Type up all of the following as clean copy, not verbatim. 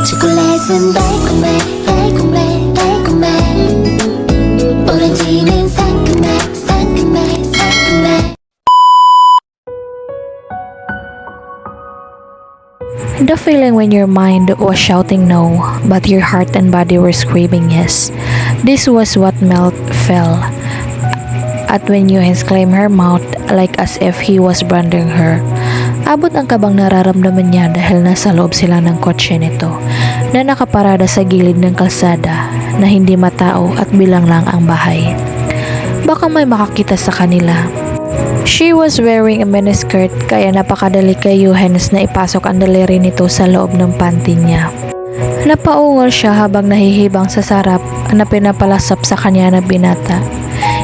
초콜릿은 달콤해 달콤해 달콤해 오렌지는 상큼해 상큼해 상큼해. The feeling when your mind was shouting no, but your heart and body were screaming yes. This was what Mel felt at when Yuhens claimed her mouth like as if he was branding her. Abot ang kabang nararamdaman niya dahil nasa loob sila ng kotse nito na nakaparada sa gilid ng kalsada na hindi matao at bilang lang ang bahay. Baka may makakita sa kanila. She was wearing a miniskirt kaya napakadali kay Yuhens na ipasok ang daliri nito sa loob ng panty niya. Napaungol siya habang nahihibang sa sarap na pinapalasap sa kanya na binata.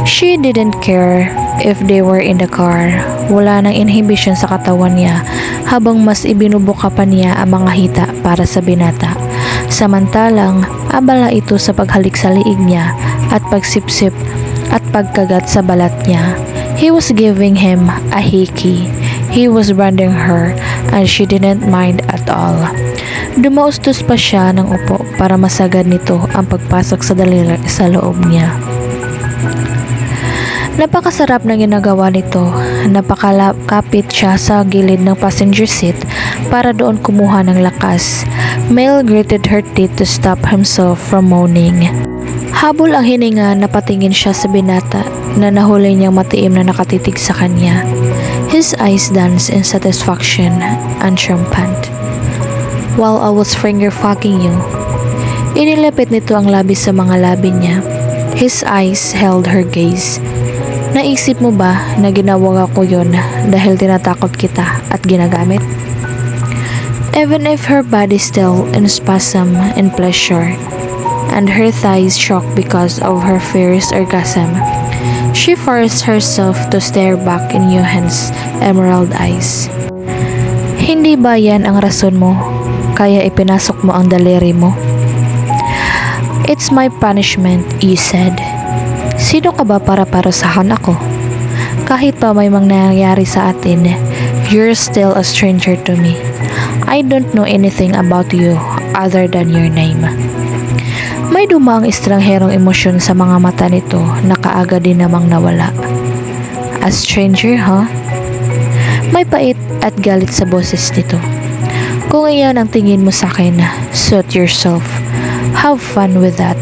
She didn't care if they were in the car. Wala nang inhibition sa katawan niya habang mas ibinubuka pa niya ang mga hita para sa binata. Samantalang abala ito sa paghalik sa liig niya at pagsipsip at pagkagat sa balat niya. He was giving him a hickey. He was branding her and she didn't mind at all. Dumaustos pa siya ng upo para masagad nito ang pagpasok sa daliri sa loob niya. Napakasarap na ginagawa nito. Napakalapit siya sa gilid ng passenger seat para doon kumuha ng lakas. Mel gritted her teeth to stop himself from moaning. Habol ang hininga, napatingin siya sa binata na nahuli niyang matiim na nakatitig sa kanya. His eyes danced in satisfaction and triumphant. While I was finger fucking you. Inilapit nito ang labi sa mga labi niya. His eyes held her gaze. Naisip mo ba na ginawa ko yun dahil tinatakot kita at ginagamit? Even if her body still in spasm in pleasure and her thighs shook because of her fierce orgasm, she forced herself to stare back in Yuhen's emerald eyes. Hindi ba yan ang rason mo kaya ipinasok mo ang daliri mo? It's my punishment, you said. Sino ka ba para parusahan ako? Kahit pa may mangyayari sa atin, you're still a stranger to me. I don't know anything about you other than your name. May dumang estrangherong emosyon sa mga mata nito na kaagad din namang nawala. A stranger, huh? May pait at galit sa boses nito. Kung iyan ang tingin mo sa akin, suit yourself. Have fun with that.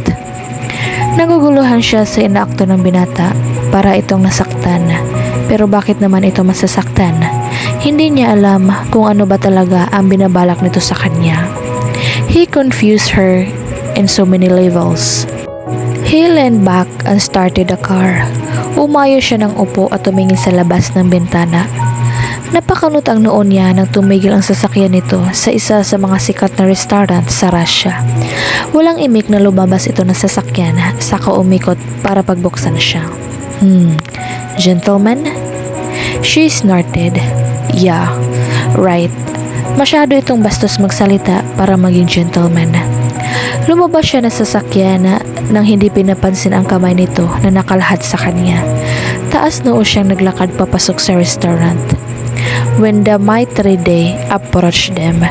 Naguguluhan siya sa inaakto ng binata para itong nasaktan. Pero bakit naman ito masasaktan? Hindi niya alam kung ano ba talaga ang binabalak nito sa kanya. He confused her in so many levels. He leaned back and started the car. Umayo siya ng upo at tumingin sa labas ng bintana. Napakanot ang noon niya nang tumigil ang sasakyan nito sa isa sa mga sikat na restaurant sa Russia. Walang imik na lumabas ito ng sasakyan saka umikot para pagbuksan siya. Gentleman? She snorted. Yeah, right. Masyado itong bastos magsalita para maging gentleman. Lumabas siya ng sasakyan nang hindi pinapansin ang kamay nito na nakalahad sa kanya. Taas noo siyang naglakad papasok sa restaurant. When the Maitride approached them,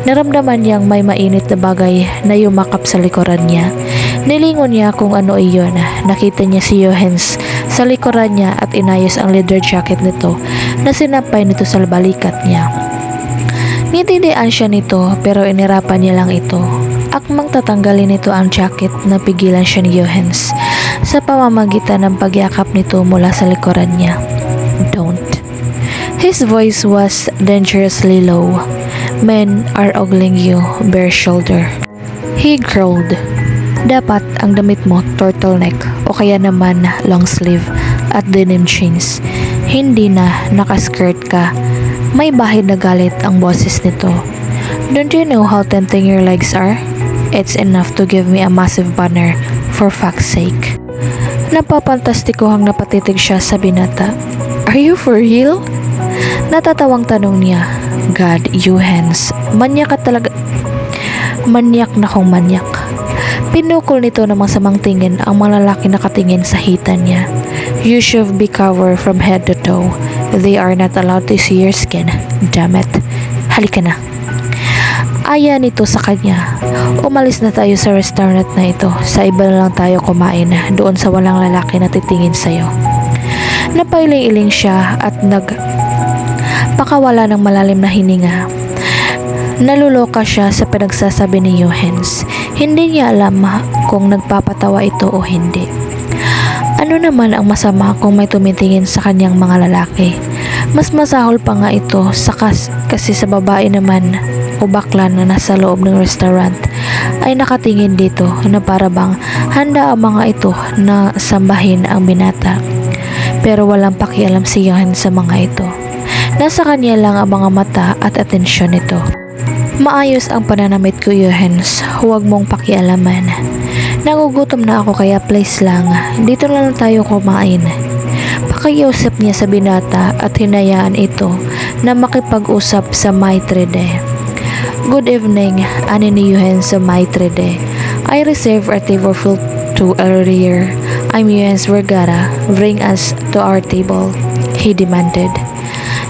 naramdaman niyang may mainit na bagay na yumakap sa likuran niya. Nilingon niya kung ano iyon. Nakita niya si Yuhens sa likuran niya at inayos ang leather jacket nito na sinampay nito sa balikat niya. Nitindihan siya nito pero inirapan niya lang ito. Akmang tatanggalin nito ang jacket na pigilan siya ni Yuhens sa pamamagitan ng pagyakap nito mula sa likuran niya. Don't. His voice was dangerously low. Men are ogling you, bare shoulder. He growled. Dapat ang damit mo turtleneck o kaya naman long sleeve at denim jeans. Hindi na nakaskirt ka. May bahid na galit ang boses nito. Don't you know how tempting your legs are? It's enough to give me a massive boner for fuck's sake. Napapantastikohang napatitig siya sa binata. Are you for real? Natatawang tanong niya. God, Yuhens, manyak ka talaga. Manyak na kong manyak. Pinukol nito ng masamang tingin ang mga lalaki nakatingin sa hita niya. You should be covered from head to toe. They are not allowed to see your skin. Damn it. Halika na. Aya nito sa kanya, umalis na tayo sa restaurant na ito. Sa iba na lang tayo kumain, doon sa walang lalaki na titingin sa'yo. Napailing-iling siya at nagpakawala ng malalim na hininga. Naluloka siya sa pinagsasabi ni Johannes. Hindi niya alam kung nagpapatawa ito o hindi. Ano naman ang masama kung may tumitingin sa kanyang mga lalaki? Mas masahol pa nga ito kasi sa babae naman o bakla na nasa loob ng restaurant ay nakatingin dito na para bang handa ang mga ito na sambahin ang binata. Pero walang pakialam si Johan sa mga ito. Nasa kanya lang ang mga mata at atensyon nito. Maayos ang pananamit ko, Johannes. Huwag mong pakialaman. Nagugutom na ako kaya please lang, dito na lang tayo kumain. Pakiusap niya sa binata at hinayaan ito na makipag-usap sa maitrede. Good evening, ani ni Johannes sa maitrede. I received a table full to earlier. I'm Johannes Vergara. Bring us to our table, he demanded.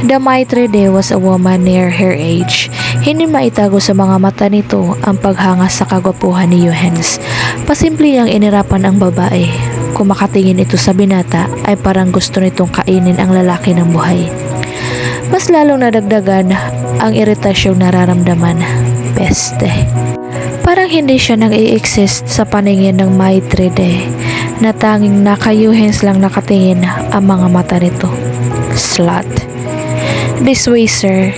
The maitrede was a woman near her age. Hindi maitago sa mga mata nito ang paghanga sa kagwapuhan ni Johannes. Pasimple niyang inirapan ang babae. Kung makatingin ito sa binata ay parang gusto nitong kainin ang lalaki ng buhay. Mas lalong nadagdagan ang iritasyong nararamdaman. Peste. Parang hindi siya nang i-exist sa paningin ng maitrede na tanging nakayuhens lang nakatingin ang mga mata nito. Slut. This way, sir.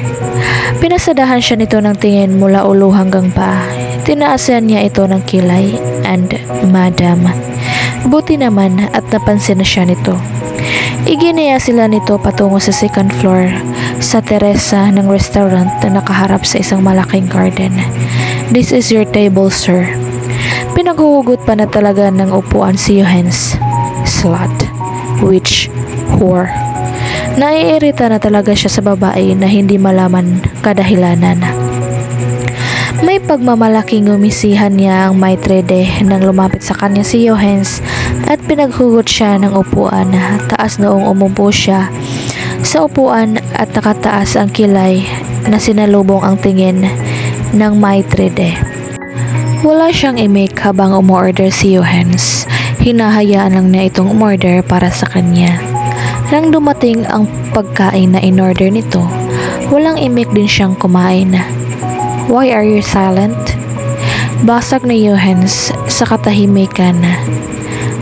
Pinasadahan siya nito ng tingin mula ulo hanggang paa. Tinaasan niya ito ng kilay. And, madam. Buti naman at napansin na siya nito. Iginaya sila nito patungo sa second floor sa teresa ng restaurant na nakaharap sa isang malaking garden. This is your table, sir. Pinaghuhugot pa na talaga ng upuan si Johannes. Slut. Witch. Whore. Naiirita na talaga siya sa babae na hindi malaman kadahilanan. May pagmamalaking umisihan niya ang maitrede nang lumapit sa kanya si Johannes at pinaghugot siya ng upuan. Taas noong umupo siya sa upuan at nakataas ang kilay na sinalubong ang tingin ng maitrede. Wala siyang imik habang umorder si Johannes. Hinahayaan lang niya itong umorder para sa kanya. Nang dumating ang pagkain na in-order nito, walang imik din siyang kumain. Why are you silent? Basag ni Johannes sa katahimikan.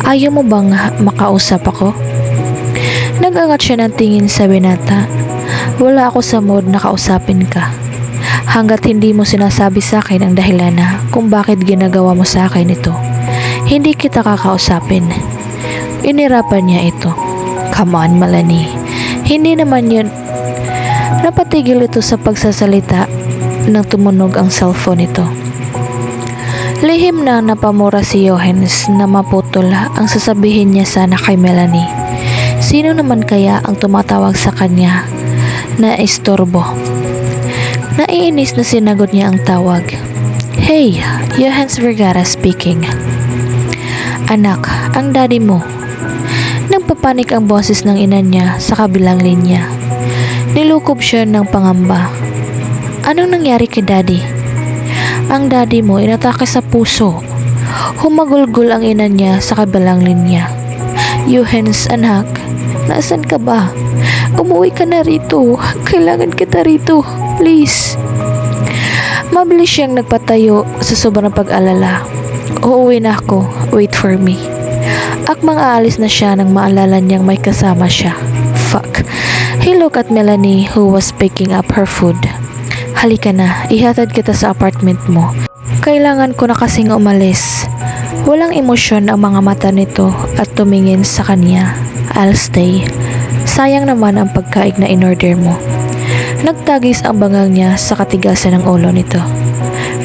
Ayaw mo bang makausap ako? Nag-angat siya ng tingin sa binata. Wala ako sa mood na kausapin ka. Hanggat hindi mo sinasabi sa akin ang dahilan na kung bakit ginagawa mo sa akin ito, hindi kita kakausapin. Inirapan niya ito. Come on, Melanie. Hindi naman yun. Napatigil ito sa pagsasalita nang tumunog ang cellphone nito. Lihim na napamura si Johannes na maputol ang sasabihin niya sana kay Melanie. Sino naman kaya ang tumatawag sa kanya na istorbo? Naiinis na sinagot niya ang tawag. Hey, Johannes Vergara speaking. Anak, ang daddy mo. Nagpapanik ang boses ng ina niya sa kabilang linya. Nilukob siya ng pangamba. Anong nangyari kay daddy? Ang daddy mo inatake sa puso. Humagulgol ang ina niya sa kabilang linya. Johannes, anak, nasaan ka ba? Umuwi ka na rito. Kailangan kita rito. Please. Mabilis siyang nagpatayo sa sobrang pag-alala. Uuwi na ako. Wait for me. Akmang aalis na siya nang maalala niyang may kasama siya. Fuck. He looked at Melanie who was picking up her food. Halika na, ihatid kita sa apartment mo. Kailangan ko na kasing umalis. Walang emosyon ang mga mata nito at tumingin sa kanya. I'll stay. Sayang naman ang pagkain na in-order mo. Nagtagis ang bangang niya sa katigasan ng ulo nito.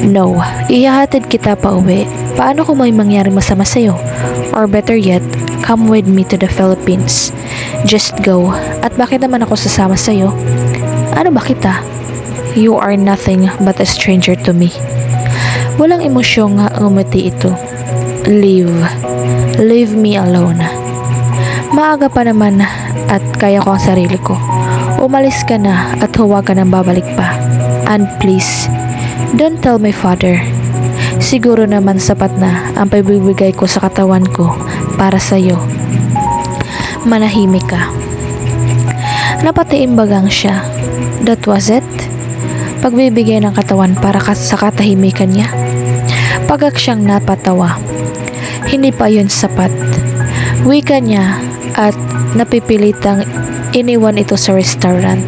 No, ihahatid kita pa uwi. Paano kung may mangyari masama sa'yo? Or better yet, come with me to the Philippines. Just go. At bakit naman ako sasama sa'yo? Ano ba kita? You are nothing but a stranger to me. Walang emosyong ngumiti ito. Leave. Leave me alone. Maaga pa naman at kaya ko ang sarili ko. Umalis ka na at huwag ka nang babalik pa. And please, Don't tell my father. Siguro naman sapat na ang pagbibigay ko sa katawan ko para sa'yo. Manahimik ka. Napatiimbagang siya. That was it? Pagbibigay ng katawan para sa katahimikan niya? Pagak siyang napatawa. Hindi pa yun sapat. Wika niya at napipilitang iniwan ito sa restaurant.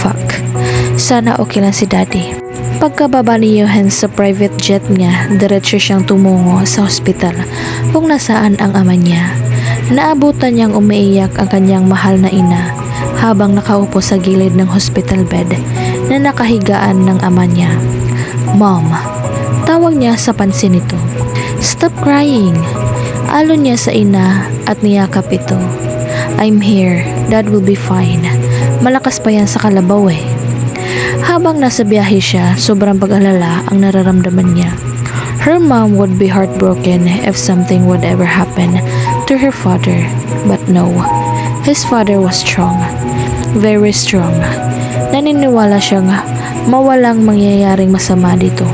Fuck. Sana okay lang si daddy. Pagkababa ni Johan sa private jet niya, diretso siyang tumungo sa hospital kung nasaan ang ama niya. Naabutan niyang umiiyak ang kanyang mahal na ina habang nakaupo sa gilid ng hospital bed na nakahigaan ng ama niya. Mom, tawag niya sa pansin nito. Stop crying. Alon niya sa ina at niyakap ito. I'm here. Dad will be fine. Malakas pa yan sa kalabaw eh. Habang nasa biyahe siya, sobrang pag-alala ang nararamdaman niya. Her mom would be heartbroken if something would ever happen to her father. But no, his father was strong. Very strong. Naniniwala siyang mawalang mangyayaring masama dito.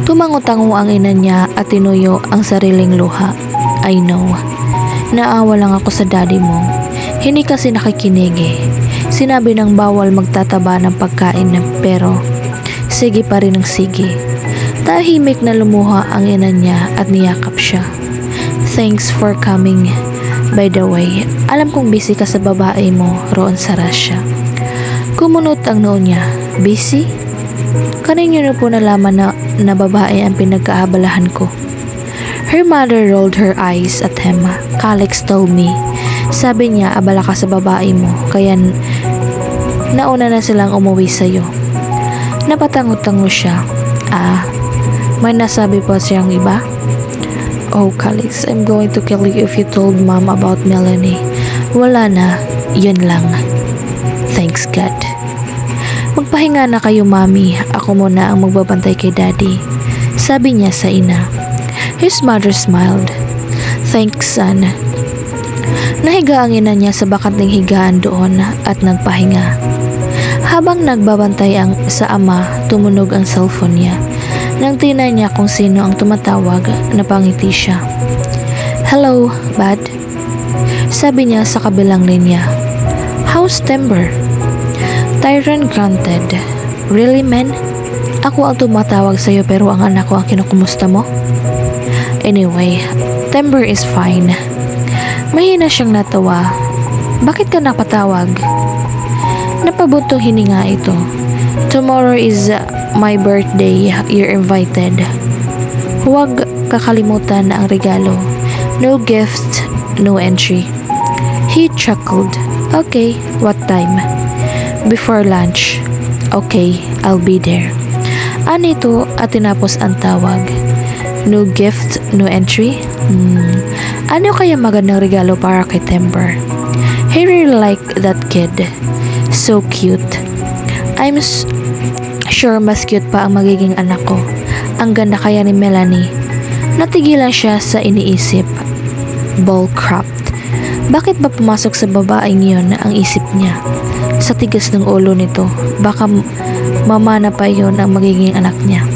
Tumango-tango ang ina niya at tinuyo ang sariling luha. I know. Naawa lang ako sa daddy mo. Hindi kasi nakikinig eh. Sinabi ng bawal magtataba ng pagkain pero sige pa rin ang sige. Tahimik na lumuha ang ina niya at niyakap siya. Thanks for coming. By the way, alam kong busy ka sa babae mo roon sa Russia. Kumunot ang noo niya. Busy? Kanino na po nalaman na babae ang pinagkaabalahan ko? Her mother rolled her eyes at him. Calix told me. Sabi niya, abala ka sa babae mo, kaya nauna na silang umuwi sa'yo. Napatango-tango siya. May nasabi pa siyang iba? Oh, Calix, I'm going to kill you if you told mom about Melanie. Wala na, yun lang. Thanks God. Magpahinga na kayo, mami. Ako muna ang magbabantay kay daddy. Sabi niya sa ina. His mother smiled. Thanks, son. Nahiga ang ina niya sa bakanting higaan doon at nagpahinga. Habang nagbabantay sa ama, tumunog ang cellphone niya. Nang tinay niya kung sino ang tumatawag, napangiti siya. Hello, Bad? Sabi niya sa kabilang linya. How's Timber? Tyron grunted. Really, man? Ako ang tumatawag sa'yo pero ang anak ko ang kinukumusta mo? Anyway, Timber is fine. Mahina siyang natawa. Bakit ka napatawag? Napabuntong hininga ito. Tomorrow is my birthday. You're invited. Huwag kakalimutan ang regalo. No gift, no entry. He chuckled. Okay, what time? Before lunch. Okay, I'll be there. Anito at tinapos ang tawag. No gift, no entry? Ano kaya magandang regalo para kay Timber? He really liked that kid. So cute. I'm sure mas cute pa ang magiging anak ko. Ang ganda kaya ni Melanie. Natigilan siya sa iniisip. Bullcrapped. Bakit ba pumasok sa babaeng yun ang isip niya? Sa tigas ng ulo nito, baka mamana pa yun ang magiging anak niya.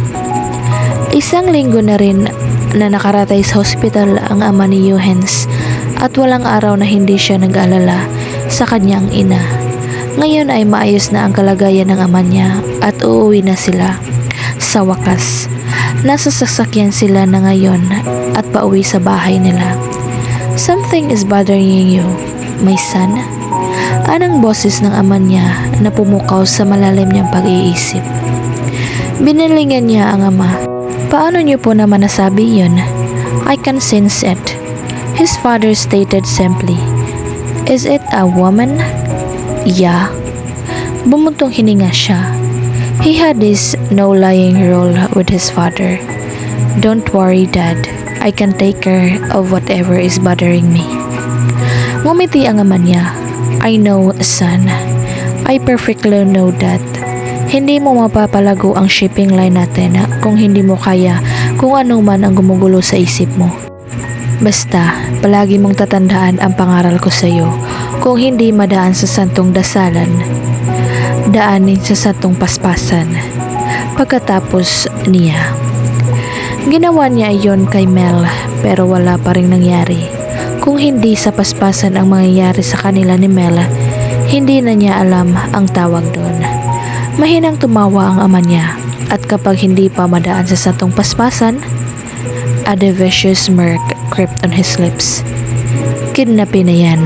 Isang linggo na rin na nakaratay sa hospital ang ama ni Johannes at walang araw na hindi siya nag-alala sa kanyang ina. Ngayon ay maayos na ang kalagayan ng ama niya at uuwi na sila. Sa wakas, nasa sasakyan sila na ngayon at pauwi sa bahay nila. Something is bothering you, my son? Anang boses ng ama niya na pumukaw sa malalim niyang pag-iisip. Binilingan niya ang ama. Paano niyo po naman nasabi yun? I can sense it. His father stated simply. Is it a woman? Yeah. Bumuntong hininga siya. He had this no-lying rule with his father. Don't worry, Dad. I can take care of whatever is bothering me. Ngumiti ang ama niya. I know, son. I perfectly know that. Hindi mo mapapalago ang shipping line natin kung hindi mo kaya kung ano man ang gumugulo sa isip mo. Basta, palagi mong tatandaan ang pangaral ko sa iyo. Kung hindi madaan sa santong dasalan, daanin sa santong paspasan. pagkatapos niya. Ginawa niya iyon kay Mel pero wala pa rin nangyari. Kung hindi sa paspasan ang mangyayari sa kanila ni Mel, hindi na niya alam ang tawag doon. Mahinang tumawa ang ama niya at kapag hindi pa madaan sa satong paspasan, a vicious smirk crept on his lips. Kidnapin na yan.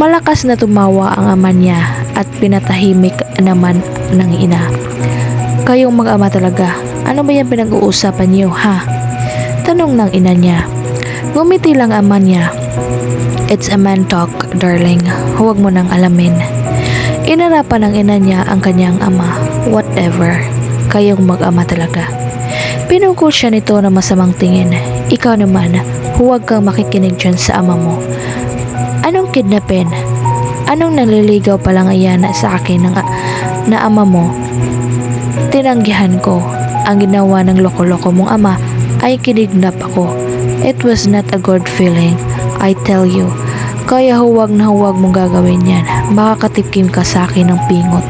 Malakas na tumawa ang ama niya at pinatahimik naman ng ina. Kayong mag-ama talaga, ano ba yan pinag-uusapan niyo ha? Tanong ng ina niya. Ngumiti lang ama niya. It's a man talk, darling. Huwag mo nang alamin. Inarapan ng ina niya ang kanyang ama. Whatever. Kayong mag-ama talaga. Pinungkol siya nito na masamang tingin. Ikaw naman, huwag kang makikinig dyan sa ama mo. Anong kidnapin? Anong naliligaw pa lang ayan sa akin na ama mo? Tinanggihan ko. Ang ginawa ng loko-loko mong ama ay kidnap ako. It was not a good feeling, I tell you. Kaya huwag na huwag mong gagawin yan. Makakatikim ka sa akin ng pingot.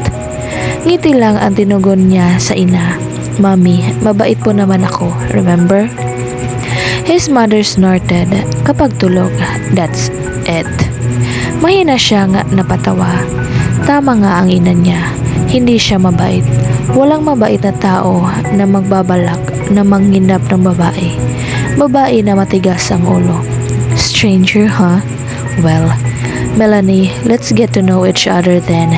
Ngiti lang ang tinugon niya sa ina. Mami, mabait po naman ako, remember? His mother snorted. Kapag tulog, that's it. Mahina siya nga napatawa. Tama nga ang ina niya. Hindi siya mabait. Walang mabait na tao na magbabalak na manghinap ng babae. Babae na matigas ang ulo. Stranger, huh? Well, Melanie, let's get to know each other then.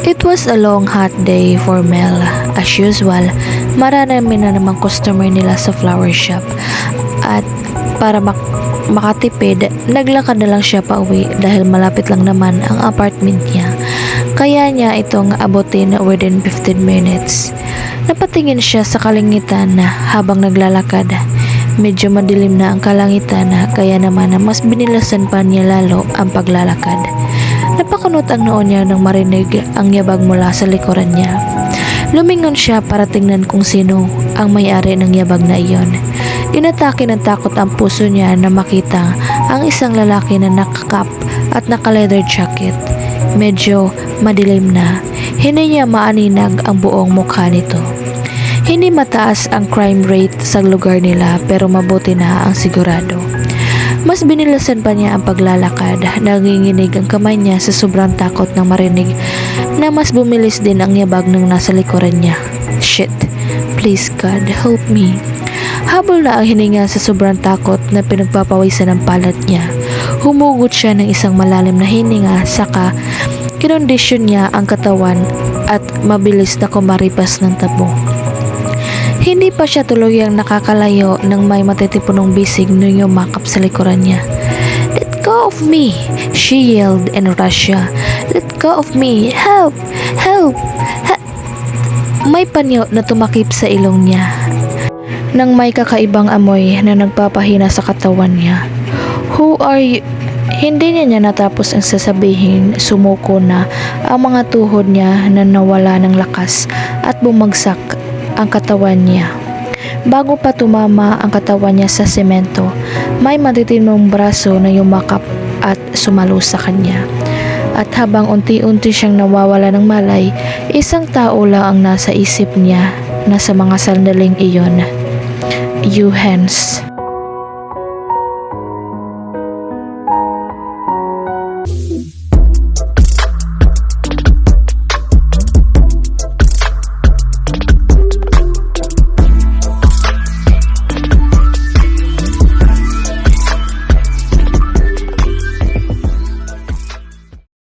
It was a long hot day for Mel. As usual, marami na namang customer nila sa flower shop. At para makatipid, naglakad na lang siya pa uwi dahil malapit lang naman ang apartment niya. Kaya niya itong abutin within 15 minutes. Napatingin siya sa kalangitan habang naglalakad. Medyo madilim na ang kalangitan kaya naman mas binilasan pa niya lalo ang paglalakad. Napakunot ang noo niya nang marinig ang yabag mula sa likuran niya. Lumingon siya para tingnan kung sino ang may-ari ng yabag na iyon. Inatake ng takot ang puso niya na makita ang isang lalaki na nakakap at naka-leather jacket. Medyo madilim na, hindi niya maaninag ang buong mukha nito. Hindi mataas ang crime rate sa lugar nila pero mabuti na ang sigurado. Mas binilasan pa niya ang paglalakad, nanginginig ang kamay niya sa sobrang takot nang marinig na mas bumilis din ang yabag ng nasa likuran niya. Shit, please God, help me. Habol na ang hininga sa sobrang takot na pinagpapawisan ng palad niya. Humugot siya ng isang malalim na hininga saka kinondisyon niya ang katawan at mabilis na kumaripas ng tabo. Hindi pa siya tuluyang nakakalayo nang may matitipunong bisig nung yumakap sa likuran niya. Let go of me! She yelled in Russia. Let go of me! Help! Help! May panyo na tumakip sa ilong niya nang may kakaibang amoy na nagpapahina sa katawan niya. Who are you? Hindi niya natapos ang sasabihin, sumuko na ang mga tuhod niya na nawala ng lakas at bumagsak ang katawan niya. Bago pa tumama ang katawan niya sa semento, may matitinong braso na yumakap at sumalo sa kanya. At habang unti-unti siyang nawawala ng malay, isang tao lang ang nasa isip niya na sa mga sandaling iyon. You hands.